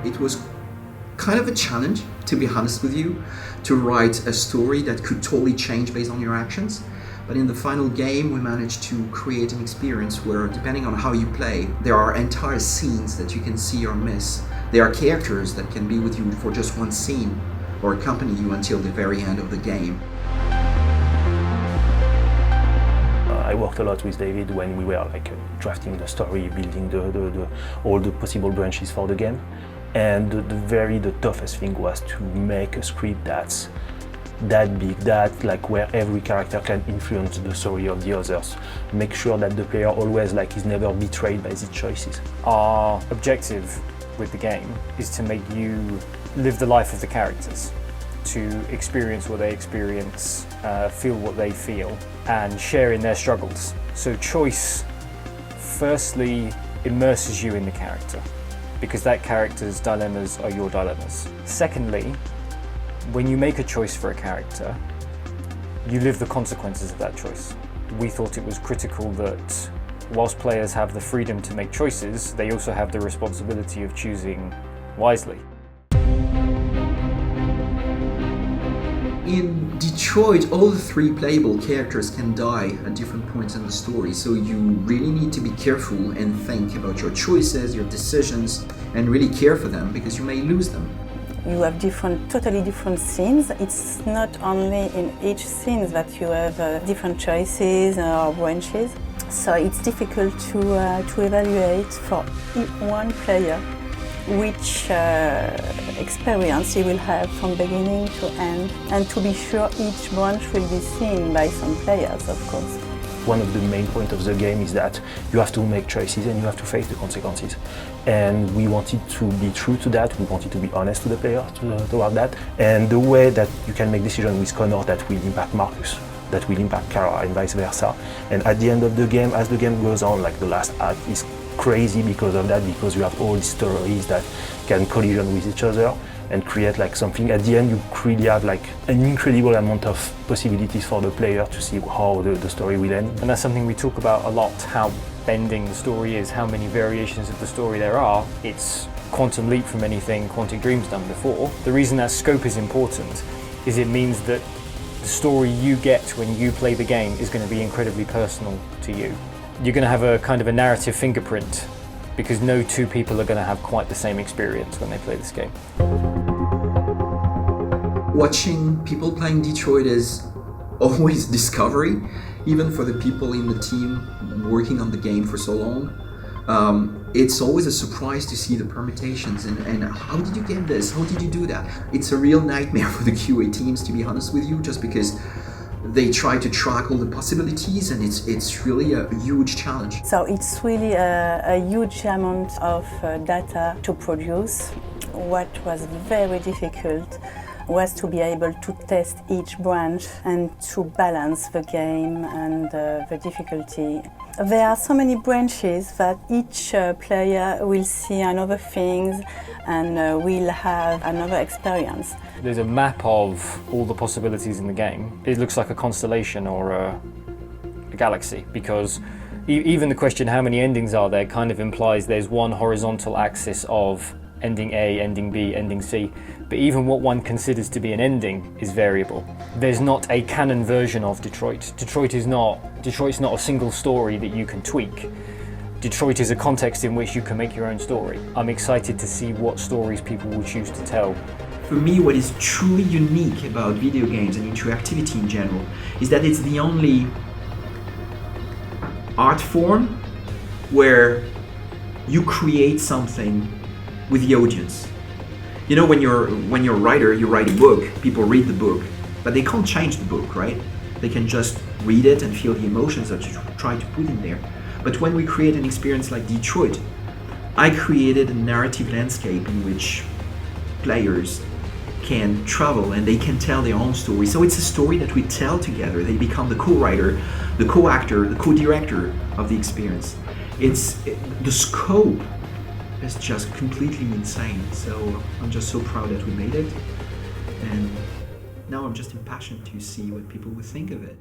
It was kind of a challenge, to be honest with you, to write a story that could totally change based on your actions. But in the final game, we managed to create an experience where, depending on how you play, there are entire scenes that you can see or miss. There are characters that can be with you for just one scene or accompany you until the very end of the game. I worked a lot with David when we were drafting the story, building all the possible branches for the game. And the toughest thing was to make a script that's that big, where every character can influence the story of the others. Make sure that the player always is never betrayed by his choices. Our objective with the game is to make you live the life of the characters, to experience what they experience, feel what they feel, and share in their struggles. So choice, firstly, immerses you in the character, because that character's dilemmas are your dilemmas. Secondly, when you make a choice for a character, you live the consequences of that choice. We thought it was critical that whilst players have the freedom to make choices, they also have the responsibility of choosing wisely. In Detroit, all the 3 playable characters can die at different points in the story, so you really need to be careful and think about your choices, your decisions, and really care for them, because you may lose them. You have totally different scenes. It's not only in each scene that you have different choices or branches. So it's difficult to evaluate for one player which experience he will have from beginning to end, and to be sure each branch will be seen by some players, of course. One of the main points of the game is that you have to make choices and you have to face the consequences. And we wanted to be true to that, we wanted to be honest to the player toward that. And the way that you can make decisions with Connor that will impact Marcus, that will impact Kara, and vice versa. And at the end of the game, as the game goes on, the last act is crazy because of that, because you have all these stories that can collision with each other and create something. At the end, you really have an incredible amount of possibilities for the player to see how the story will end. And that's something we talk about a lot, how bending the story is, how many variations of the story there are. It's quantum leap from anything Quantic Dream's done before. The reason that scope is important is it means that the story you get when you play the game is going to be incredibly personal to you. You're going to have a kind of a narrative fingerprint, because no 2 people are going to have quite the same experience when they play this game. Watching people playing Detroit is always discovery, even for the people in the team working on the game for so long. It's always a surprise to see the permutations and how did you get this? How did you do that? It's a real nightmare for the QA teams, to be honest with you, just because they try to track all the possibilities, and it's really a huge challenge. So it's really a huge amount of data to produce. What was very difficult was to be able to test each branch and to balance the game and the difficulty. There are so many branches that each player will see another things and will have another experience. There's a map of all the possibilities in the game. It looks like a constellation or a galaxy, because even the question how many endings are there kind of implies there's one horizontal axis of ending A, ending B, ending C, but even what one considers to be an ending is variable. There's not a canon version of Detroit. Detroit's not a single story that you can tweak. Detroit is a context in which you can make your own story. I'm excited to see what stories people will choose to tell. For me, what is truly unique about video games and interactivity in general is that it's the only art form where you create something with the audience. You know, when you're a writer, you write a book, people read the book, but they can't change the book, right? They can just read it and feel the emotions that you try to put in there. But when we create an experience like Detroit, I created a narrative landscape in which players can travel and they can tell their own story. So it's a story that we tell together. They become the co-writer, the co-actor, the co-director of the experience. The scope is just completely insane. So I'm just so proud that we made it. And now I'm just impassioned to see what people would think of it.